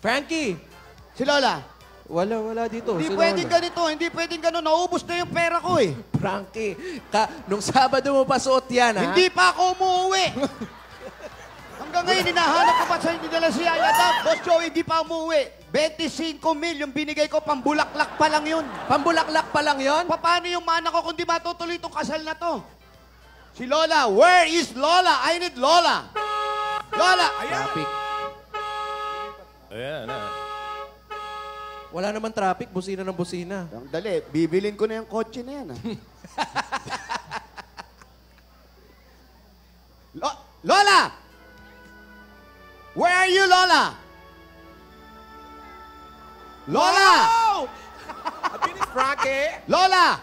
Frankie! Si Lola. Wala dito. Hindi Si pwedeng Lola. ganito, hindi pwedeng gano'n. Naubos na yung pera ko eh. Frankie, nung Sabado mo pa suot yan, ha? Hindi pa ako umuwi. Hanggang ngayon, hinahanap ko pa sa hindi nila si Yaya Dab. Boss Joey, hindi pa umuwi. 25 mil yung binigay ko, pambulaklak pa lang yun. Pambulaklak pa lang yon? Paano yung mana ko kung di matutuloy itong kasal na to? Si Lola, where is Lola? I need Lola. Lola! Traffic. Ayan, Wala naman traffic, busina ng busina. Ang dali, bibilin ko na yung kotse na yan. Lola! Where are you, Lola? Lola! Happy ni Frankie! Lola!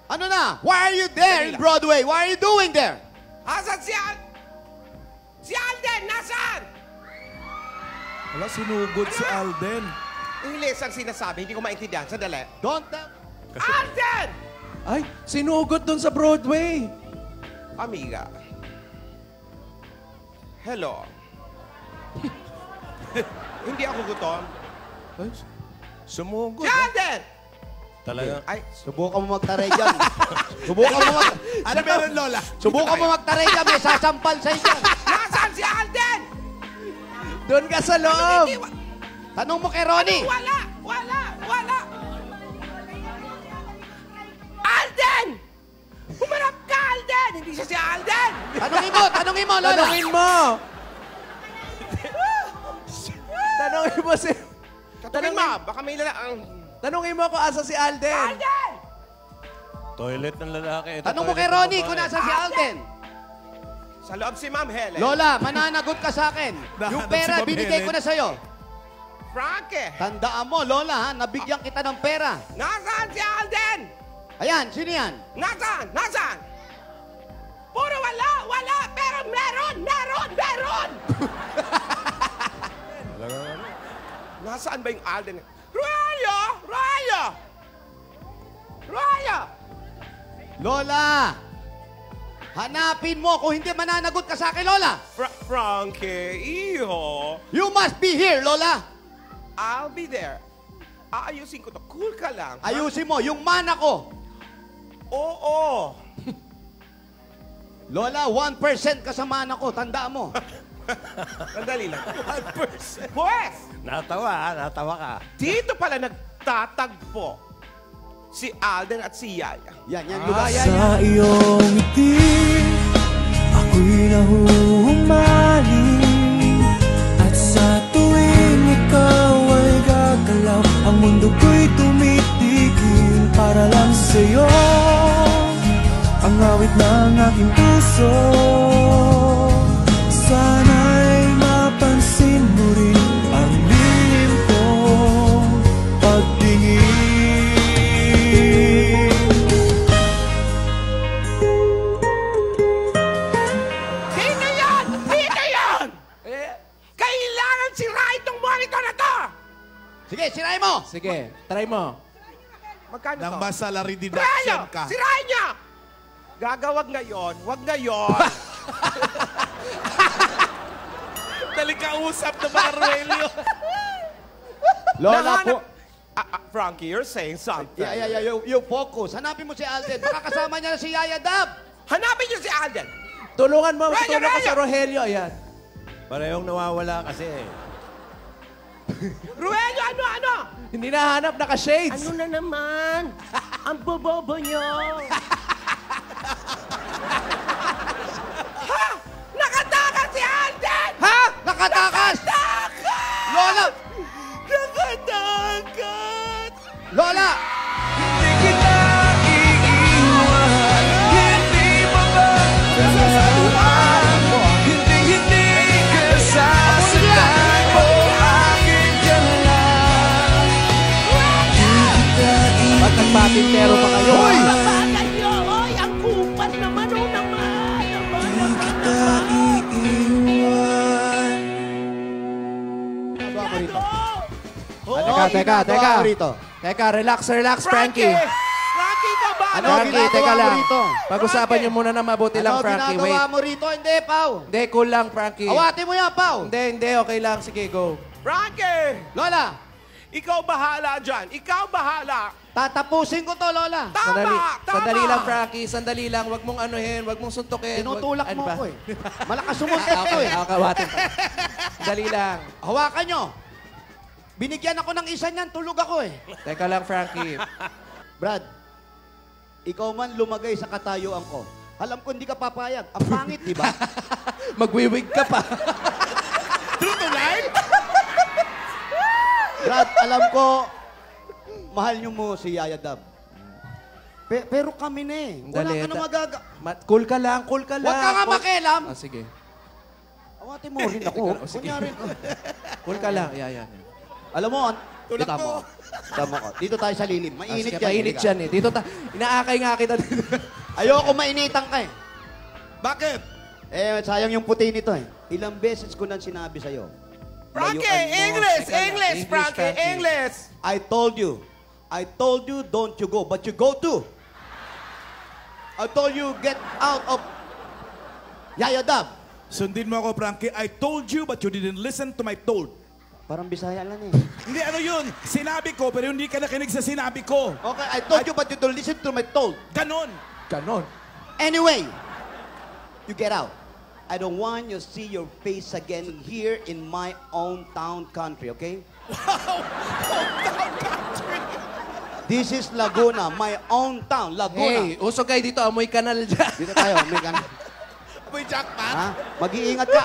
Ano na? Why are you there in Broadway? What are you doing there? Asan si Si Alden! Nasaan? Wala, sinugod si Alden. English ang sinasabi, hindi ko maintindihan. Sandali. Don't tell... Alden! Ay, sinugot doon sa Broadway. Amiga. Hello. Hindi ako gutom. Ay, Sumugod. Si Alden! Talaga. Ay, Subukan mo magtaray dyan. Subukan mo mag... Ano meron, Lola? Subukan mo magtaray dyan. May sasampal sa'yo dyan. nasaan si Alden? doon ka sa loob. Tanong mo kay Ronnie. Wala! Alden! Humarap ka, Alden! Hindi siya si Alden! Tanongin mo, Lola. Tanungin mo. Tanungin mo si... Tatungin mo, baka may Tanungin mo kung asa si Alden. Alden! Toilet ng lalaki. Ito, Tanong mo toilet kay ng Ronnie babae. kung nasa si Alden. Sa loob si Ma'am Helen. Lola, mananagot ka sa akin. Yung Nahanap pera, si Ma'am binigay Helen. ko na sa'yo. Frankie! Tandaan mo, Lola, ha? Nabigyan kita ng pera. Nasaan si Alden? Ayan, sino yan? Nasaan? Puro wala! Pero meron! Nasaan ba yung Alden? Royo! Lola! Hanapin mo kung hindi mananagot ka sa akin, Lola. Frankie, iho. You must be here, Lola. I'll be there. Aayusin ko to. Cool ka lang. ha? Ayusin mo, yung mana ko. Oo. Lola, 1% ka sa mana ko. Tandaan mo. Sandali lang. 1%. Pwes! Natawa ka. Dito pala nagtatagpo si Alden at si Yaya. Yan lugar. Sa iyong ngiti, ako'y nahuhumaling. At sa tuwing ikaw ay gagalaw, ang mundo ko'y tumitigil para lang sa'yo. Ang awit ng aking puso, sana'y mapansin mo rin ang lihim kong pagtingin. Sino yan? Kailangan sirain tong monitor na to! Sige, sirain mo. Sige, try mo. Magkano Nang to? masalary Sirain deduction nyo! ka. Sirain nyo! Gagawag ngayon. Wag ngayon. Talikausap na mga Roelio. Lola po. Frankie, you're saying something. You focus. Hanapin mo si Alden. Baka kasama niya na si Yaya Dab. Hanapin niyo si Alden. Tulungan mo, Rogelio, tulungan ka sa Rogelio! Rogelio. Ayan. Parehong nawawala kasi. Ruelio, ano? Hindi nahanap, naka-shades. Ano na naman? Ang bobobo nyo. Ha? Nakatakas si Alden! Ha? Nakatakas! Lola! Nakatakas! Lola! Hindi kita iiwan, hindi mo ba nasasaluhan? Hindi ka sasaktan o akin ka lang. Hindi kita Ba't nagpapintero pa kayo? Hoy! Bakit nyo? Oy, ang kupat naman, naman. kita iiwan. Ano ako rito? Teka. Ano ako rito? Teka, relax, Frankie. Frankie, baba Ano Frankie, ginagawa teka mo lang. rito? Pag-usapan niyo muna na mabuti lang, Ano Frankie. ginagawa Wait. mo rito? Hindi, Pao. Hindi, cool lang, Frankie. Awatin mo yan, Pao. Hindi, okay lang. Sige, go. Frankie! Lola, Ikaw bahala dyan. Ikaw bahala. tatapusin ko to, Lola. Tama! Tama! Sandali lang, Frankie. Sandali lang. Huwag mong anuhin. Huwag mong suntukin. Tinutulak Ano mo ba? ako eh. Malakas sumuntok ko Okay, eh. awatin pa. Sandali lang. Hawakan nyo. Binigyan ako ng isa niyan, tulog ako eh. Teka lang, Frankie. Brad, ikaw man lumagay sa katayuan ko. Alam ko hindi ka papayag. Ang pangit, di ba? Magwiwig ka pa. True to life? Brad, alam ko, mahal nyo mo si Yaya Dab. Pero kami na eh. Wala Dali, ka na magaga... Cool ka lang, cool ka lang. Huwag ka nga Cool- makialam. Ah, sige. Awatin mo rin ako. Oh, sige. Kunyari. Cool ka lang. Yan. Alam mo, Tulak tama mo. ko. Tama ko. Dito tayo sa lilim. Ah, Mainit sige, yan. mainit Halika. yan eh. Dito inaakay nga kita dito. Ayoko mainitan ka eh. Bakit? Sayang yung puti nito eh. Ilang beses ko nang sinabi sa'yo. Frankie, layuan mo. English, Teka lang. English, English, Frankie, Frankie. English. I told you, don't you go. But you go too. I told you, get out of Yaya Dab. Sundin mo ako, Frankie. I told you, but you didn't listen to my told. Parang Bisaya lang eh. Hindi, ano yun? Sinabi ko, pero hindi ka nakinig sa sinabi ko. Okay, I told you, but you don't listen to my told. Ganon. Ganon. Anyway, you get out. I don't want you to see your face again here in my own town country, okay? This is Laguna, my own town, Laguna. Hey, usog kayo dito. Amoy kanal dyan. Dito tayo, may ganun. May jackpot. Ha? Mag-iingat ka.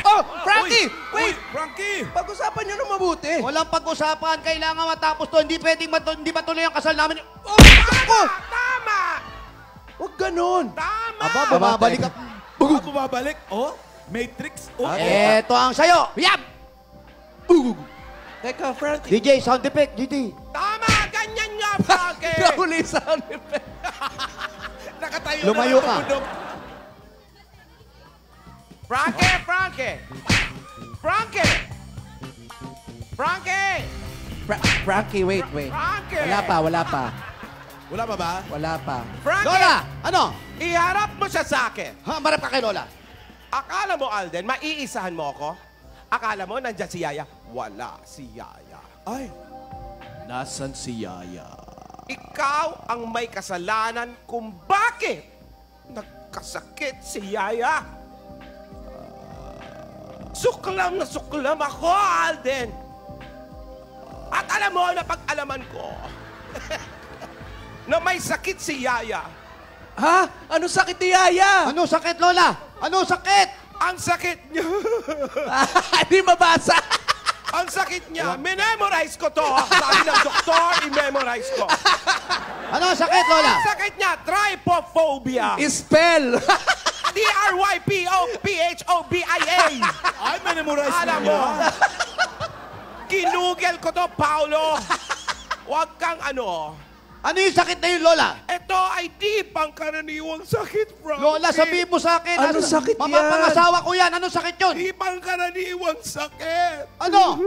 Oh, Frankie! Wait! Frankie! Pag-usapan niyo na mabuti. Walang pag-usapan, kailangan matapos to. Hindi pwedeng hindi matuloy ang kasal namin. Oh, ako! Tama! Huwag ganon. Tama! Aba, bumabalik ka. Bumabalik. Oh, Matrix. Oh, Eto ang sayo. Yap! Teka, Frankie. DJ, sound effect, DJ. Tama! Ganyan nga, Frankie! Nahuli sound effect. Nakatayo Lumayo na ka. bubundok. Frankie! Frankie! Frankie! Frankie! Frankie, wait. Frankie! Wala pa. wala pa ba? Wala pa. Frankie! Lola, ano? Iharap mo siya sa akin. Ha, marap ka kay Lola. Akala mo, Alden, maiisahan mo ako? Akala mo, nandyan si Yaya? Wala si Yaya. Ay, Nasaan si Yaya? Ikaw ang may kasalanan kung bakit nagkasakit si Yaya. Suklam na suklam ako, Alden. At alam mo, napag-alaman ko na may sakit si Yaya. Ha? Ano sakit ni Yaya? Ano sakit, Lola? Ano sakit? Ang sakit niya. Hindi mabasa. Ang sakit niya. Memorize ko to. Sabi ng doktor, i-memorize ko. Ano sakit, Lola? Ang sakit niya, trypophobia. Spell. Trypophobia. ay, memorize Alam mo. mo, kinugel ko to, Paolo. Huwag kang ano. Ano yung sakit na yun, Lola? Ito ay di pangkaraniwang sakit, Frankie. Lola, sabihin mo sa akin. Ano sakit yan? Mapapangasawa ko yan. Ano sakit yun? Di pangkaraniwang sakit. Ano?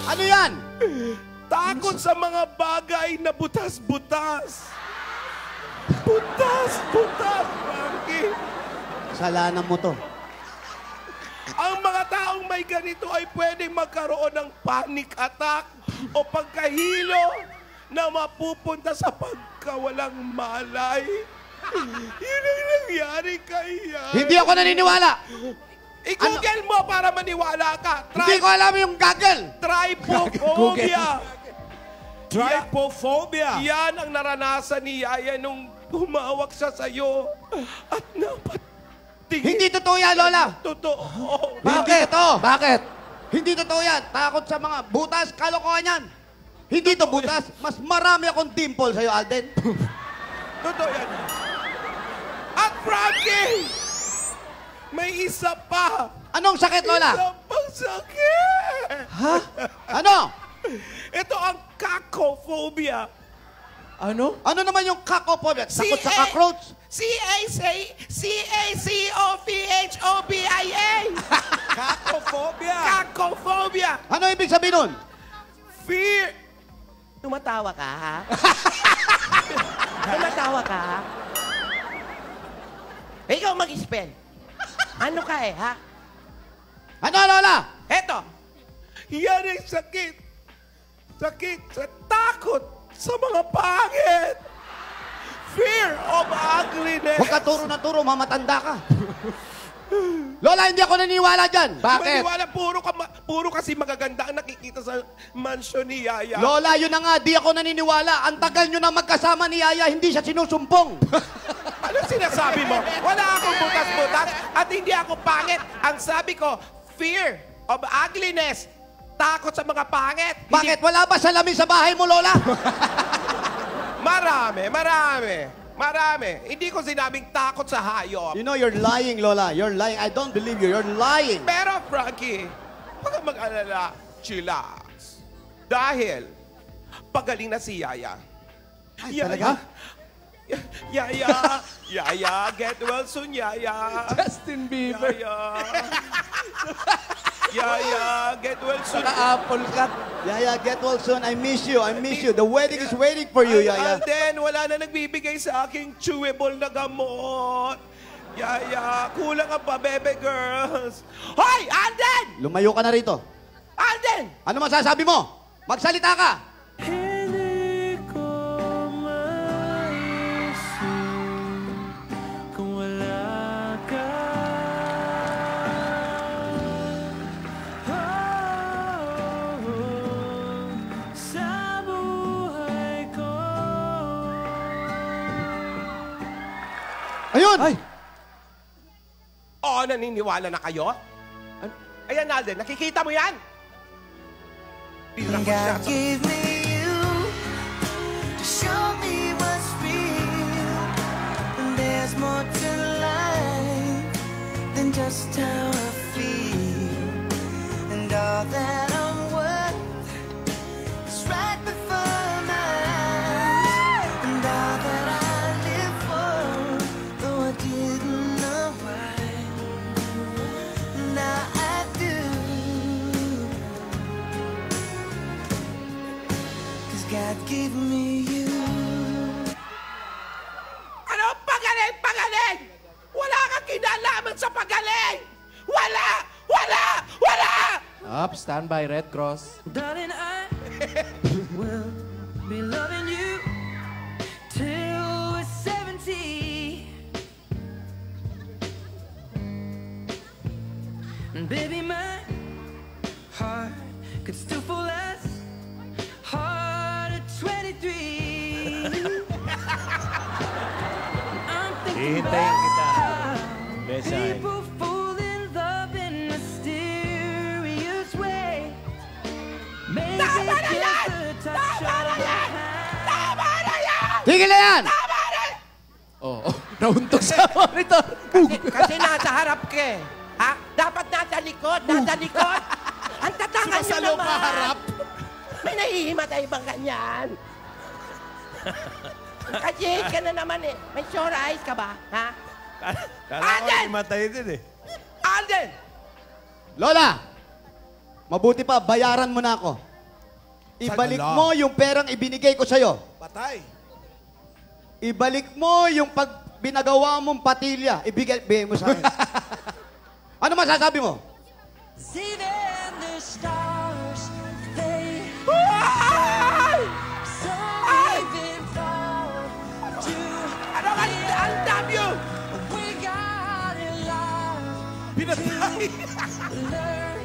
Ano yan? Takot sa mga bagay na butas-butas. Butas-butas, Frankie. Kasalanan mo to. Ang mga taong may ganito ay pwedeng magkaroon ng panic attack o pagkahilo na mapupunta sa pagkawalang malay. Yun ang nangyari kay Yaya. Hindi ako naniniwala. I-google mo para maniwala ka. Hindi ko alam yung gaggle. Trypophobia. Trypophobia. Yan ang naranasan ni Yaya nung humawak siya sa'yo. At Hindi totoo yan, Lola. Totoo. Bakit? Bakit? Hindi totoo yan. Takot sa mga butas. Kalokohan yan. Hindi to butas. Mas marami akong dimple sa'yo, Alden. Totoo yan. At Frankie! May isa pa. Anong sakit, Lola? Isa pang sakit. Ano? Ito ang cacophobia. Ano? Ano naman yung cacophobia? Takot sa cockroach? C-A-C-O-P-H-O-B-I-A. Cacophobia. Cacophobia. Ano ibig sabihin nun? Fear. Tumatawa ka, ha? Tumatawa ka? Ikaw mag-spell. Ano ka ha? Ano, Lola? Eto, yan ay sakit. Sakit sa takot sa mga pangit. Fear of ugliness. Huwag ka turo na turo, mamatanda ka. Lola, hindi ako naniniwala dyan. Bakit? Maniwala, puro kasi magaganda ang nakikita sa mansion ni Yaya. Lola, yun na nga, di ako naniniwala. Ang tagal nyo na magkasama ni Yaya, hindi siya sinusumpong. Ano sinasabi mo? Wala akong butas-butas at hindi ako pangit. Ang sabi ko, fear of ugliness. Takot sa mga pangit. Bakit? Wala ba salamin sa bahay mo, Lola? Marami. Hindi ko sinabing takot sa hayop. You know, you're lying, Lola. You're lying. I don't believe you. You're lying. Pero, Frankie, huwag kang mag-alala. Chillax. Dahil, pagaling na si Yaya. Ay, talaga? Yaya, get well soon, Yaya. Justin Bieber. Yaya, get well soon. Naka-apple cut. Yaya, get well soon. I miss you. I miss you. The wedding is waiting for you, Yaya. Alden, wala na nagbibigay sa aking chewable na gamot. Yaya, kulang ka pa, bebe girls. Hoy, Alden! Lumayo ka na rito. Alden! Ano masasabi mo? Magsalita ka. Hindi ko maisip kung wala ka. Sa buhay ko. Ayun! Ay! Oo, naniniwala na kayo? Ayan, Alden, nakikita mo yan? Tira ko siya. God gave me you to show me what's real. And there's more to life than just how I feel. And all that I'm worth is right before my eyes. And all that I live for, though I didn't know why, now I do. God gave me you. Ano? Pagaling! Wala kang kinalaman sa pagaling! Wala! Up, stand by, Red Cross. Darling, I will be loving you till we're 70. And baby, my heart could still fall as hard at 23. I'm thinking Hihintayin kita. about Besahin. people fall in love in mysterious ways. Maybe just a touch of your hand. Tigil na yan! Oo. Nauntog sa monitor. Kasi nasa harap ka eh. Ha? Dapat nasa likod. Ang tatangan nyo naman. May nahihimatay bang ganyan? Kasi ka na naman eh. May sore eyes ka ba? Ha? Kala ko Alden! imatay din eh. Alden! Lola, mabuti pa, bayaran mo na ako. Ibalik mo yung perang ibinigay ko sa'yo. Patay. Ibalik mo yung pag binagawa mong patilya. Ibigay mo sa akin. Ano masasabi mo? See then the stars, they so even fall to Ano ka? I'll damn you! we got in life Pinatay. learn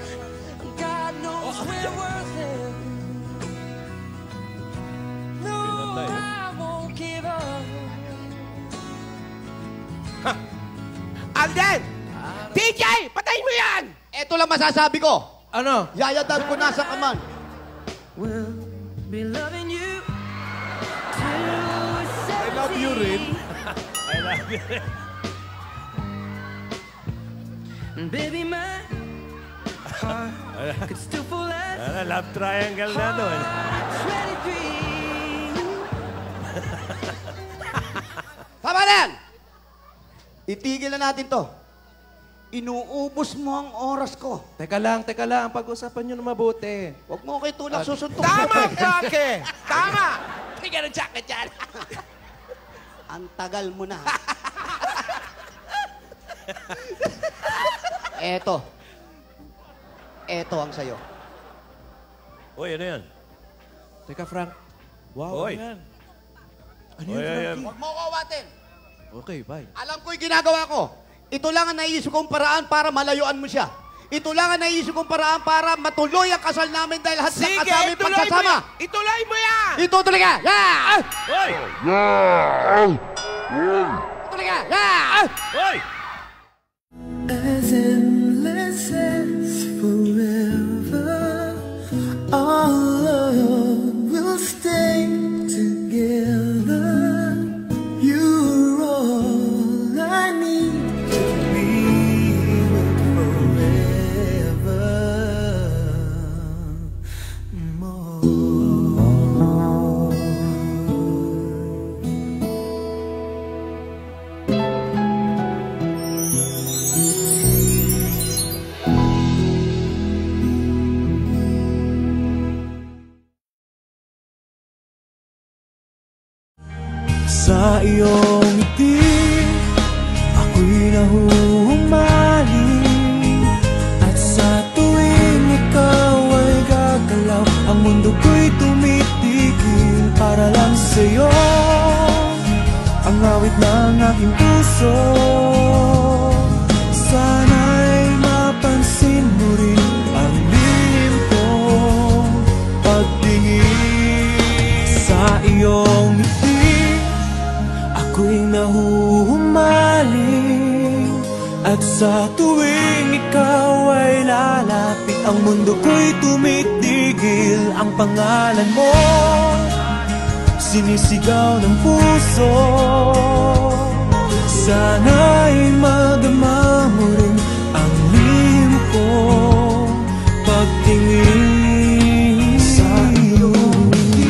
God knows we're worth it. No, I won't give up. Alden! TJ! Patayin mo yan! Ito lang masasabi ko. Ano? Yayadab ko nasa kaman. We'll be loving you till we're 70. I love you, Rin. I love you. And baby, my heart could still fall as Love triangle na doon. 23. Tama na yan! Itigil na natin to. Inuubos mo ang oras ko. Teka lang. Pag-usapan nyo na mabuti. Huwag mo kay tulak susuntok. Tama, Frankie! Tama! Tingnan ang jacket yan. Ang tagal mo na. Eto. Eto ang sayo. Uy, ano yan? Teka, Frank. Wow, Oy. ano yan? Ano Uy, yan, ay, Frankie? Huwag mo ko awatin. Okay, bye. Alam ko yung ginagawa ko. Ito lang ang naisip kong paraan para malayuan mo siya. Ito lang ang naisip kong paraan para matuloy ang kasal namin dahil lahat ng Sige, kasama ituloy mo pagsasama. yan! Ituloy mo yan! Itutuloy ka! Yeah! Uy! Itutuloy ka! Yeah! Uy! As endless as forever, our love will stay together. You're all I need to be with forever more. Sa iyong ngiti, ako'y nahuhumaling. At sa tuwing ikaw ay gagalaw, ang mundo ko'y tumitigil para lang sa'yo. Ang awit ng aking puso, sana'y mapansin mo rin ang lihim kong pagtingin. Sa iyong ngiti, ako'y nahuhumaling. At sa tuwing ikaw ay lalapit, ang mundo ko'y tumitigil. Ang pangalan mo sinisigaw ng puso, sana'y madama mo rin ang lihim kong pagtingin. Sa iyong ngiti,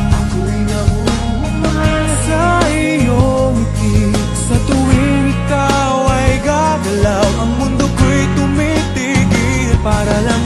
ako'y nahuhumaling. Sa iyong ngiti, sa tuwing ikaw ay gagalaw, ang mundo ko'y tumitigil para lang